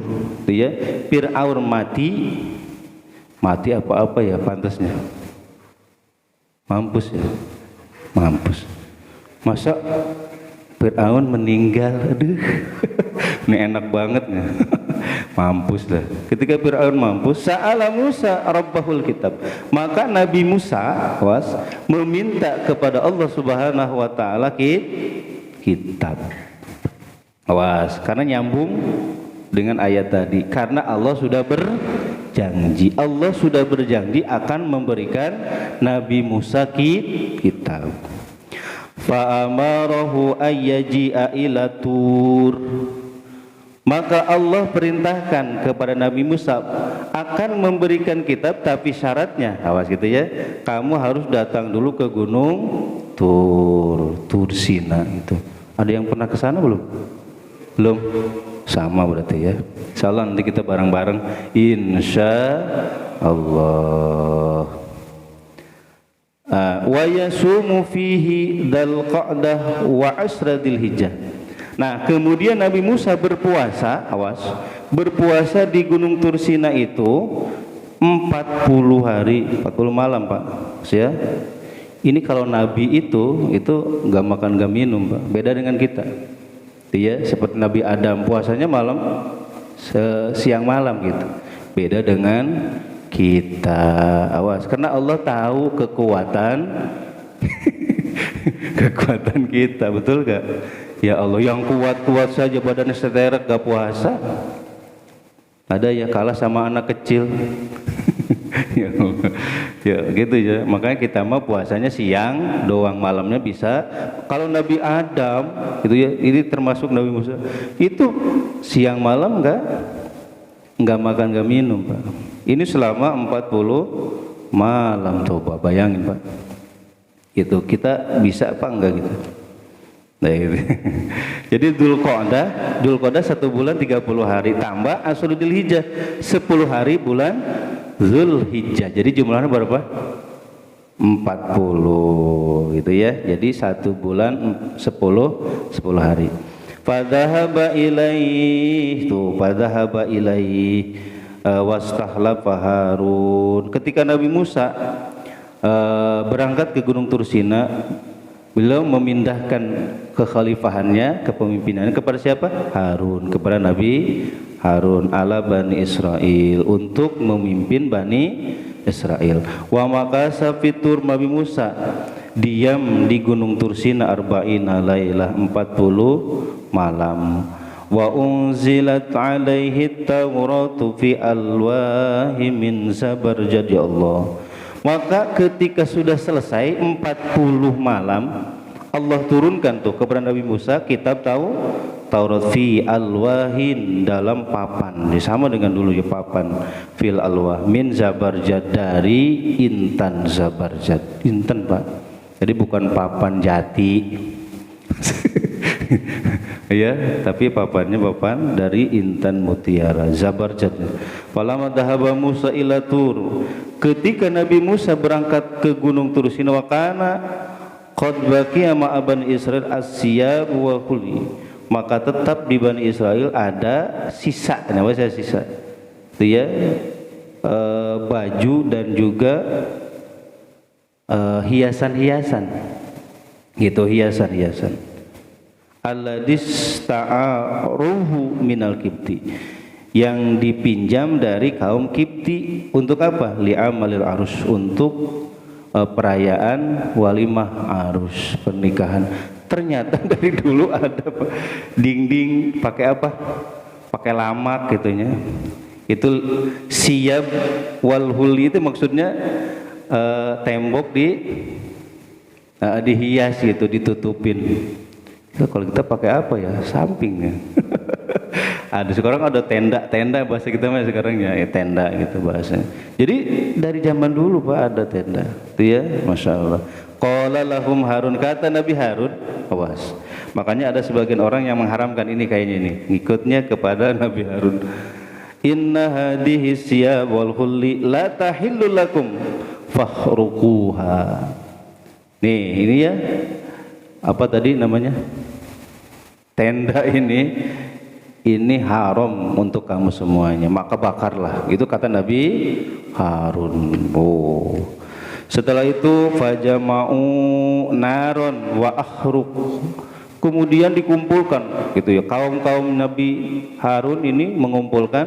ya, Fir'aun mati, Mati apa-apa ya pantasnya. Mampus ya. Mampus. Masa Fir'aun meninggal, aduh. Ini enak banget ya. Mampus lah. Ketika Fir'aun mampus, sa'ala Musa rabbahul kitab. Maka Nabi Musa meminta kepada Allah Subhanahu wa taala kitab. Karena nyambung dengan ayat tadi. Karena Allah sudah berjanji. Allah sudah berjanji akan memberikan Nabi Musa kitab. Fa'amarahu ayyaji'a ila Tur. Maka Allah perintahkan kepada Nabi Musa akan memberikan kitab, tapi syaratnya, awas gitu ya, kamu harus datang dulu ke gunung Tur Sina itu. Ada yang pernah ke sana belum? Belum? Sama berarti ya. Insyaallah nanti kita bareng-bareng insya Allah. Wa yasumu fihi dzal qa'dah wa asra dzilhijjah. Nah, kemudian Nabi Musa berpuasa, berpuasa di Gunung Tursina itu 40 hari, 40 malam, Pak. Ya. Ini kalau Nabi itu enggak makan enggak minum, Pak. Beda dengan kita. Dia seperti Nabi Adam, puasanya malam siang malam gitu. Beda dengan kita. Awas, karena Allah tahu kekuatan kita, betul gak? Ya Allah, yang kuat-kuat saja badannya seterek gak puasa. Ada yang kalah sama anak kecil. Ya gitu ya. Makanya kita mah puasanya siang doang, malamnya bisa. Kalau Nabi Adam itu ya, ini termasuk Nabi Musa, itu siang malam enggak makan enggak minum, Pak. Ini selama 40 malam, coba bayangin, Pak. Itu kita bisa apa enggak gitu. Nah, itu. Jadi Dzulqa'dah 1 bulan 30 hari tambah Asrul Dzulhijjah 10 hari bulan Zulhijjah. Jadi jumlahnya berapa? 40 gitu ya. Jadi 1 bulan 10 hari. Fadhahaba ilaih wastahlafa Harun. Ketika Nabi Musa berangkat ke Gunung Tursina, beliau memindahkan kekhalifahannya, kepemimpinannya kepada siapa? Harun, kepada Nabi Harun ala Bani Israel, untuk memimpin Bani Israel. Wa makasa fitur Nabi Musa diam di Gunung Tursina arba'ina lailah 40 malam. Wa unzilat alaihi Tauratu fi alwahi min zabarjad, ya Allah. Maka ketika sudah selesai 40 malam, Allah turunkan tuh kepada Nabi Musa kitab Taurat fi alwahin, dalam papan. Sama dengan dulu ya, papan fil alwah min zabarjad, dari intan zabarjad. Intan, Pak. Jadi bukan papan jati. Ya, tapi papannya papan dari intan mutiara, zabarjad. Falamma dhahaba Musa ila Tur. Ketika Nabi Musa berangkat ke Gunung Tursina, wa kana qad baqiya ma'a Bani Israil as-siyab wa khuli. Maka tetap di Bani Israel ada sisa, namanya sisa. Dia baju dan juga hiasan-hiasan. Gitu, hiasan-hiasan. Alladis ta'aruhu minal Kipti, yang dipinjam dari kaum Kipti. Untuk apa? Li'amalil arus, untuk perayaan walimah arus, pernikahan. Ternyata dari dulu ada dinding pakai apa? Pakai lamak gitunya. Itu siyab wal huli, itu maksudnya tembok dihias gitu, ditutupin. Kalau kita pakai apa ya? Sampingnya. Ada sekarang ada tenda bahasa kita mah sekarang ya, tenda gitu bahasanya. Jadi dari zaman dulu, Pak, ada tenda. Itu ya, Masya Allah. Qala lahum Harun, kata Nabi Harun, awas. Makanya ada sebagian orang yang mengharamkan ini kayaknya ini, ngikutnya kepada Nabi Harun. Inna hadhihi siyab wal hulli la tahillu lakum fahruquha. Nih, ini ya. Apa tadi namanya? Tenda ini ini haram untuk kamu semuanya, maka bakarlah. Itu kata Nabi Harun. Oh. Setelah itu fajama'u naron wa akhruk. Kemudian dikumpulkan gitu ya, kaum Nabi Harun ini mengumpulkan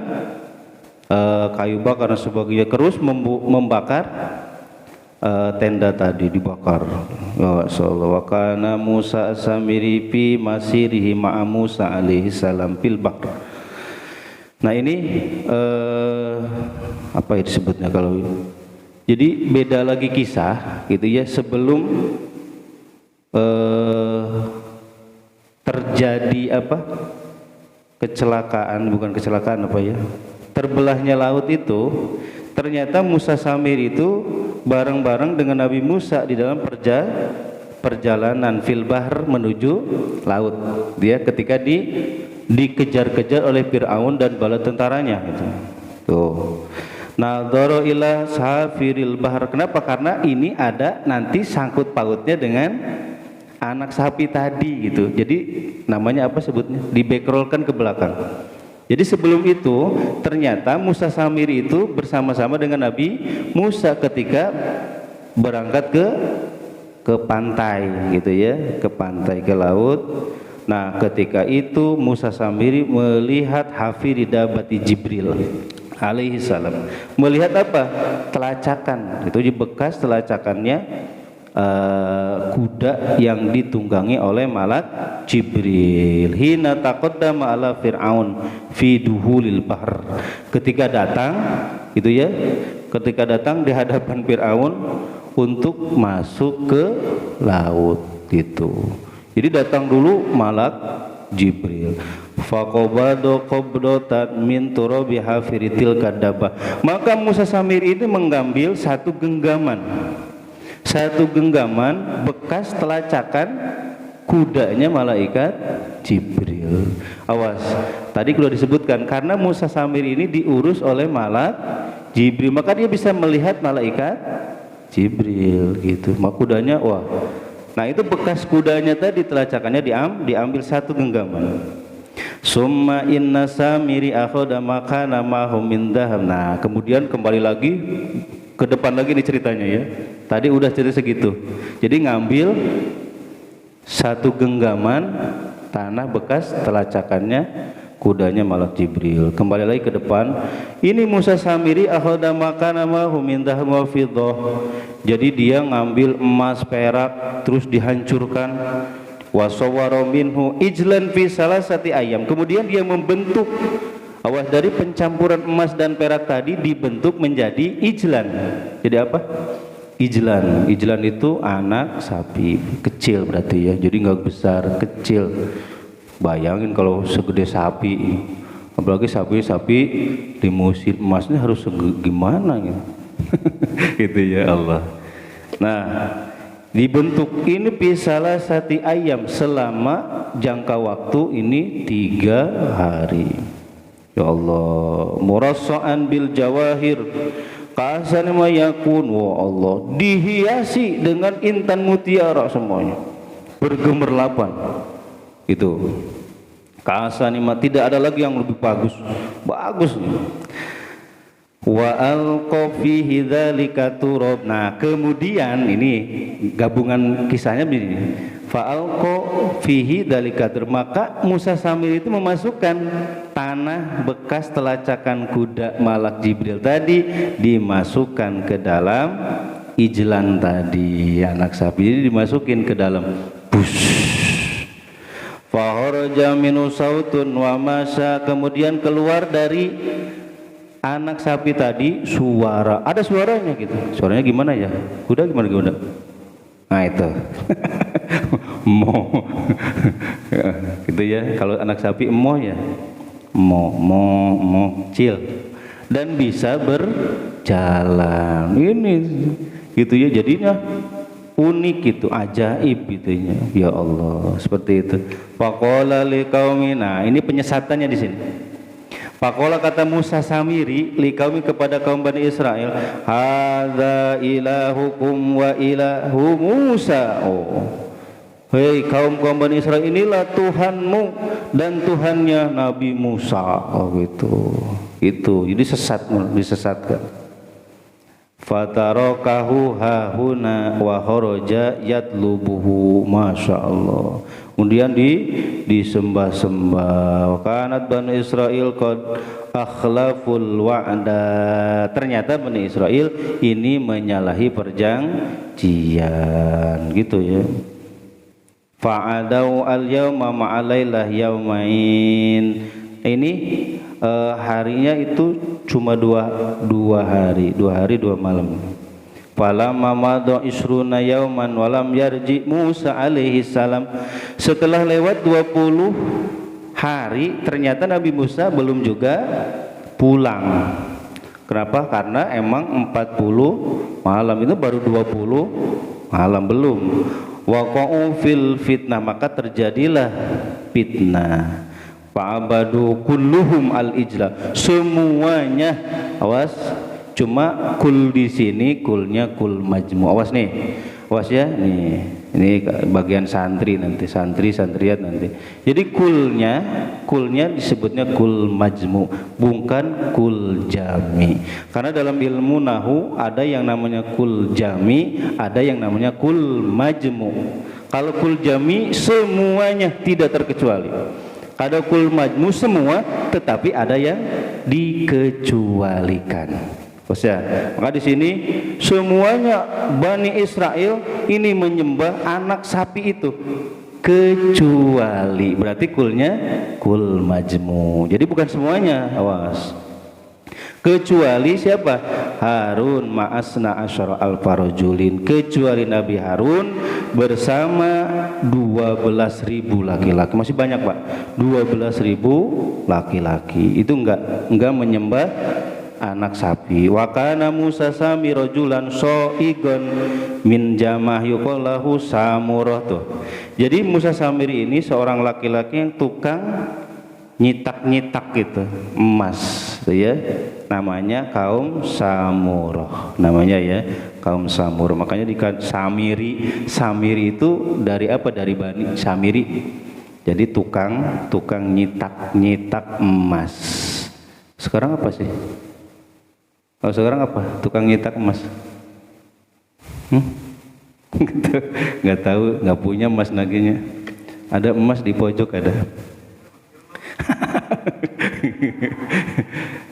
kayu bakar dan sebagainya, terus membakar tenda tadi dibakar. Wa kana Musa Samiri fi masirihi ma'a Musa alaihi salam fil bahr. Nah ini apa ya disebutnya kalau jadi beda lagi kisah gitu ya, sebelum terjadi apa kecelakaan, bukan kecelakaan apa ya, terbelahnya laut itu, ternyata Musa Samiri itu bareng-bareng dengan Nabi Musa di dalam perjalanan fil bahr menuju laut. Dia ketika dikejar-kejar oleh Fir'aun dan bala tentaranya gitu. Tuh. Nadhara ila safiril bahr. Kenapa? Karena ini ada nanti sangkut pautnya dengan anak sapi tadi gitu. Jadi namanya apa sebutnya? Di-backrollkan ke belakang. Jadi sebelum itu ternyata Musa Samiri itu bersama-sama dengan Nabi Musa ketika berangkat ke pantai gitu ya, ke pantai, ke laut. Nah, ketika itu Musa Samiri melihat hafiridabati Jibril alaihi salam. Melihat apa? Telacakan. Itu di bekas telacakannya kuda yang ditunggangi oleh malak Jibril. Hina taqaddama ala Fir'aun fi duhulil bahr. Ketika datang itu ya, ketika datang di hadapan Fir'aun untuk masuk ke laut gitu. Jadi datang dulu malak Jibril. Faqabada qabdatan min turabi hafiritil kadaba. Maka Musa Samiri ini mengambil satu genggaman bekas telacakan kudanya malaikat Jibril. Awas, tadi sudah disebutkan karena Musa Samiri ini diurus oleh malak Jibril, maka dia bisa melihat malaikat Jibril gitu. Maka kudanya, wah. Nah itu bekas kudanya tadi telacakannya diambil satu genggaman. Summa inna Samiri akhadha makana mahum min dhahab. Nah kemudian kembali lagi ke depan lagi nih ceritanya ya. Tadi udah cerita segitu. Jadi ngambil satu genggaman tanah bekas telacakannya kudanya malak Jibril. Kembali lagi ke depan. Ini Musa Samiri akhadha makana mahum min dhahab wa fiddah. Jadi dia ngambil emas, perak, terus dihancurkan. Wasawwara minhu ijlan fi salasati ayam. Kemudian dia membentuk, awas, dari pencampuran emas dan perak tadi dibentuk menjadi ijlan. Jadi apa? Ijlan. Ijlan itu anak sapi kecil berarti ya. Jadi nggak besar, kecil. Bayangin kalau segede sapi, apalagi sapi di musim emasnya harus gimana gitu. Gitu ya Allah. Nah, dibentuk ini pisalah sati ayam selama jangka waktu ini 3 hari. Ya Allah, murassa'an bil jawahir ka'asan ma yakun. Wa Allah, dihiasi dengan intan mutiara semuanya, bergemerlapan. Itu ka'asan ma, tidak ada lagi yang lebih bagus. Wa alqa fihi dzalika turab. Nah, kemudian ini gabungan kisahnya begini. Fa alqa fihi dzalika turab. Maka Musa Samiri itu memasukkan tanah bekas telacakan kuda malak Jibril tadi, dimasukkan ke dalam ijlan tadi, anak sapi ini dimasukin ke dalam. Bus. Fa kharaja minu sautun wa masya. Kemudian keluar dari anak sapi tadi suara, ada suaranya gitu. Suaranya gimana ya? Kuda gimana? Nah itu mo gitu ya. Kalau anak sapi mo ya, mo cil, dan bisa berjalan. Ini gitu ya, jadinya unik gitu, ajaib gitunya. Ya Allah, seperti itu. Faqala liqaumina. Ini penyesatannya di sini. Faqala, kata Musa Samiri liqaumi, kepada kaum Bani Israel, hadza ilahukum wa ilahu Musa. Oh, hei kaum Bani Israil, inilah Tuhanmu dan Tuhannya Nabi Musa. Oh gitu. Itu jadi disesatkan. Fatarakahu hahuna wa kharaja yatlubuhu, masya Allah. Kemudian disembah-sembah. Kanat Bani Israil qad akhlaful wa'da. Ternyata Bani Israil ini menyalahi perjanjian, gitu ya. Fa'adau al-yawma ma'alailah yaumain. Ini harinya itu cuma dua hari, 2 malam. Falamma madha isruna yauman walam yarji Musa alaihi salam. Setelah lewat 20 hari ternyata Nabi Musa belum juga pulang. Kenapa? Karena emang 40 malam, itu baru 20 malam belum. Waqa'u fil fitnah, maka terjadilah fitnah. Fa'abadu kulluhum al-ijla, semuanya, awas, cuma kul di sini kulnya kul majmu. Awas nih, awas ya, nih ini bagian santri nanti, santriat nanti. Jadi kulnya disebutnya kul majmu, bukan kul jami. Karena dalam ilmu nahu ada yang namanya kul jami, ada yang namanya kul majmu. Kalau kul jami semuanya tidak terkecuali. Ada kul majmu semua, tetapi ada yang dikecualikan. Ya, maka di sini semuanya Bani Israel ini menyembah anak sapi itu, kecuali berarti kulnya kul majmu. Jadi bukan semuanya, awas. Kecuali siapa? Harun ma'asna asyara al-farajulin, kecuali Nabi Harun bersama 12.000 laki-laki. Masih banyak Pak, 12.000 laki-laki. Itu enggak menyembah anak sapi. Wa kana Musa sami rajulan soigon min jamah yuqallahu samurah tuh. Jadi Musa Samiri ini seorang laki-laki yang tukang nyitak-nyitak gitu emas, gitu ya. Namanya kaum Samurah, namanya ya kaum Samurah. Makanya di Samiri itu dari apa? Dari Bani Samiri. Jadi tukang nyitak emas. Sekarang apa sih? Oh, sekarang apa? Tukang nyitak emas. Nggak tahu, nggak punya emas naginya. Ada emas di pojok ada.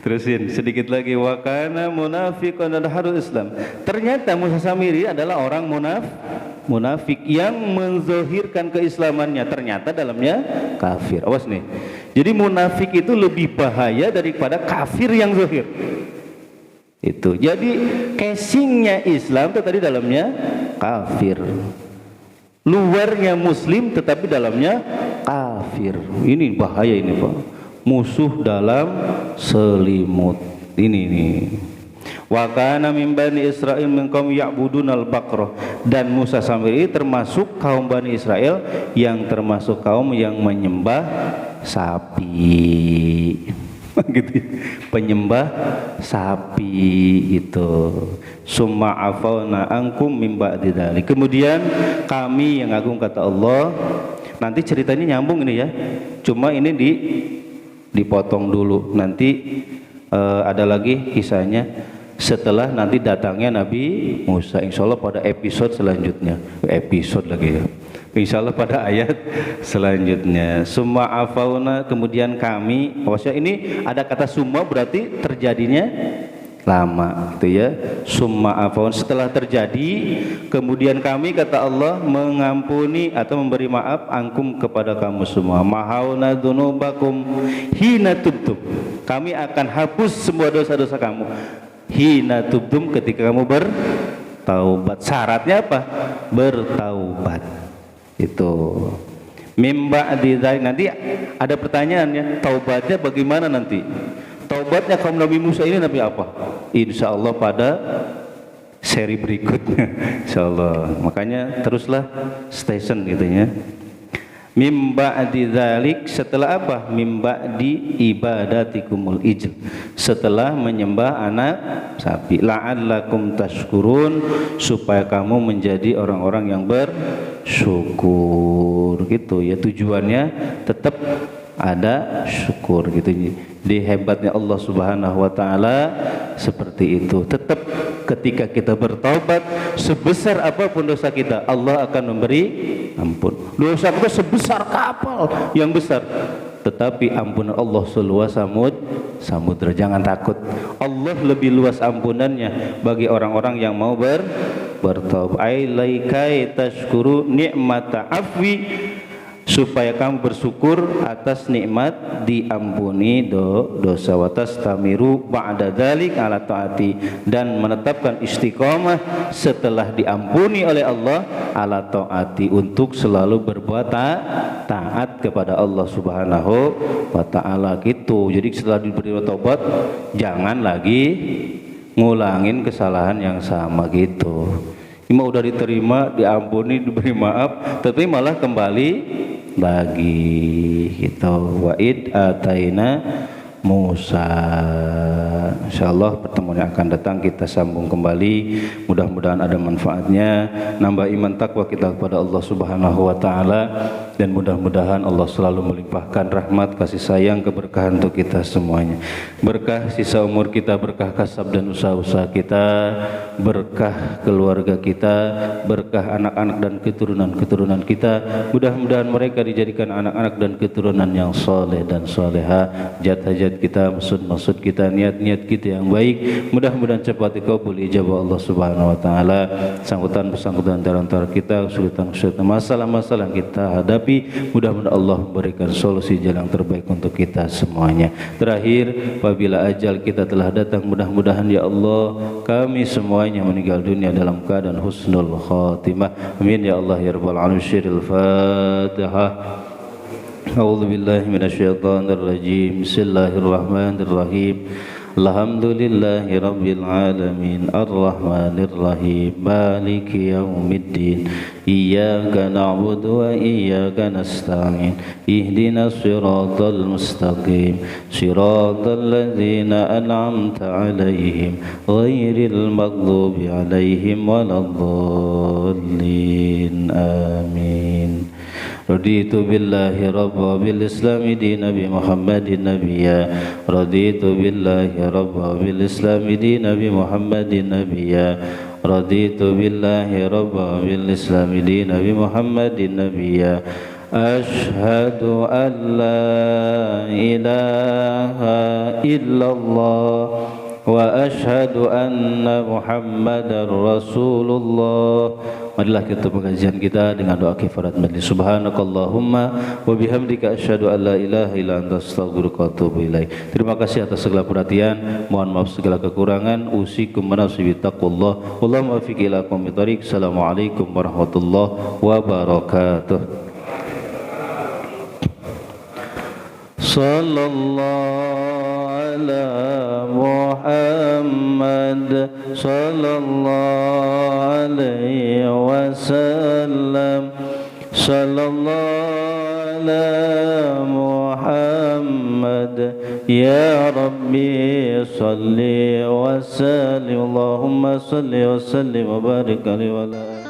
Terusin sedikit lagi. Wa kana munafiqan harus Islam. Ternyata Musa Samiri adalah orang munafik yang menzahirkan keislamannya, ternyata dalamnya kafir. Awas nih. Jadi munafik itu lebih bahaya daripada kafir yang zahir. Itu. Jadi casingnya Islam tetapi dalamnya kafir. Luarnya muslim tetapi dalamnya kafir. Ini bahaya ini Pak. Musuh dalam selimut. Ini nih. Wa kana min bani Israil min qaum ya'budunal baqarah. Dan Musa Samiri termasuk kaum Bani Israel yang termasuk kaum yang menyembah sapi. Gitu. Penyembah sapi itu. Summa afauna ankum mim ba'di dzalik. Kemudian kami yang agung, kata Allah. Nanti ceritanya nyambung ini ya. Cuma ini dipotong dulu. Nanti ada lagi kisahnya setelah nanti datangnya Nabi Musa. Insya Allah pada episode selanjutnya. Episode lagi ya. Insya Allah pada ayat selanjutnya. Summa afauna, kemudian kami. Maksudnya ini ada kata summa berarti terjadinya lama, gitu ya. Summa afaun, setelah terjadi, kemudian kami, kata Allah, mengampuni atau memberi maaf angkum kepada kamu semua. Mahauna dzunubakum hina tubtum, kami akan hapus semua dosa-dosa kamu. Hina tubtum, ketika kamu bertaubat. Syaratnya apa? Bertaubat. Itu mimba di nanti ada pertanyaannya, taubatnya bagaimana nanti? Taubatnya kaum Nabi Musa ini Nabi apa? Insya Allah pada seri berikutnya. Insya Allah. Makanya teruslah station gitu ya. Mim ba'di dzalik, setelah apa? Mim ba'di ibadatikumul ijl, setelah menyembah anak sapi. La'allakum tashkurun, supaya kamu menjadi orang-orang yang bersyukur gitu ya. Tujuannya tetap ada syukur gitu. Di hebatnya Allah Subhanahu wa taala seperti itu. Tetap ketika kita bertaubat, sebesar apapun dosa kita, Allah akan memberi ampun. Dosa kita sebesar kapal yang besar, tetapi ampunan Allah seluas samudra. Jangan takut, Allah lebih luas ampunannya bagi orang-orang yang mau bertaubat. Ailaikai tashkuru ni'mata afwi, supaya kamu bersyukur atas nikmat diampuni dosa. Watas tamiru ba'da dzalik ala taati, dan menetapkan istiqomah setelah diampuni oleh Allah ala taati, untuk selalu berbuat taat kepada Allah Subhanahu wa taala gitu. Jadi setelah diberi taubat, jangan lagi ngulangin kesalahan yang sama gitu. Ini udah diterima, diampuni, diberi maaf, tapi malah kembali lagi gitu. Wa'id ataina Musa. Insyaallah pertemuan yang akan datang kita sambung kembali. Mudah-mudahan ada manfaatnya, nambah iman takwa kita kepada Allah Subhanahu wa taala, dan mudah-mudahan Allah selalu melimpahkan rahmat, kasih sayang, keberkahan untuk kita semuanya. Berkah sisa umur kita, berkah kasab dan usaha-usaha kita, berkah keluarga kita, berkah anak-anak dan keturunan-keturunan kita. Mudah-mudahan mereka dijadikan anak-anak dan keturunan yang soleh dan soleha. Hajat-hajat kita, maksud-maksud kita, niat-niat kita yang baik, mudah-mudahan cepat dikabul ijabah Allah Subhanahu wa taala. Sangkutan-bersangkutan antara kita, kesulitan-kesulitan, masalah-masalah yang kita hadapi, mudah-mudahan Allah memberikan solusi jalan terbaik untuk kita semuanya. Terakhir, apabila ajal kita telah datang, mudah-mudahan ya Allah kami semuanya meninggal dunia dalam keadaan husnul khatimah. Amin ya Allah ya rabbal alamin. Al-Fatihah. A'udzu billahi minasyaitonir rajim. Bismillahirrahmanirrahim. Alhamdulillahi rabbil alamin, arrahmanir rahim, maliki yaumiddin. Iyyaka na'budu wa iyyaka nasta'in. Ihdinas siratal mustaqim, siratal ladzina an'amta 'alaihim ghairil maghdubi 'alaihim waladdallin. Amin. Raditu billahi rabba, bil islami dina, bi Muhammadin nabiyya. Raditu billahi rabba, bil islami dina, bi Muhammadin nabiyya. Raditu billahi rabba, bil islami dina, bi Muhammadin nabiyya. Ashhadu an la ilaha illallah wa ashhadu anna Muhammadar Rasulullah. Marilah kita pengajian kita dengan doa kifarat majlis. Subhanakallahumma wa bihamdika asyhadu an la ilaha illa anta astaghfiruka wa atubu ilaik. Terima kasih atas segala perhatian. Mohon maaf segala kekurangan. Usikum manasibi taqwallah. Wallahu muwaffiq ila aqwamit thariq. Assalamualaikum warahmatullahi wabarakatuh. Sallallahu ala Muhammad sallallahu alaihi wasallam. Sallallahu ala Muhammad ya Rabbi salli wa sallim. Allahumma salli wa sallim wa barik alaihi wa ala alihi.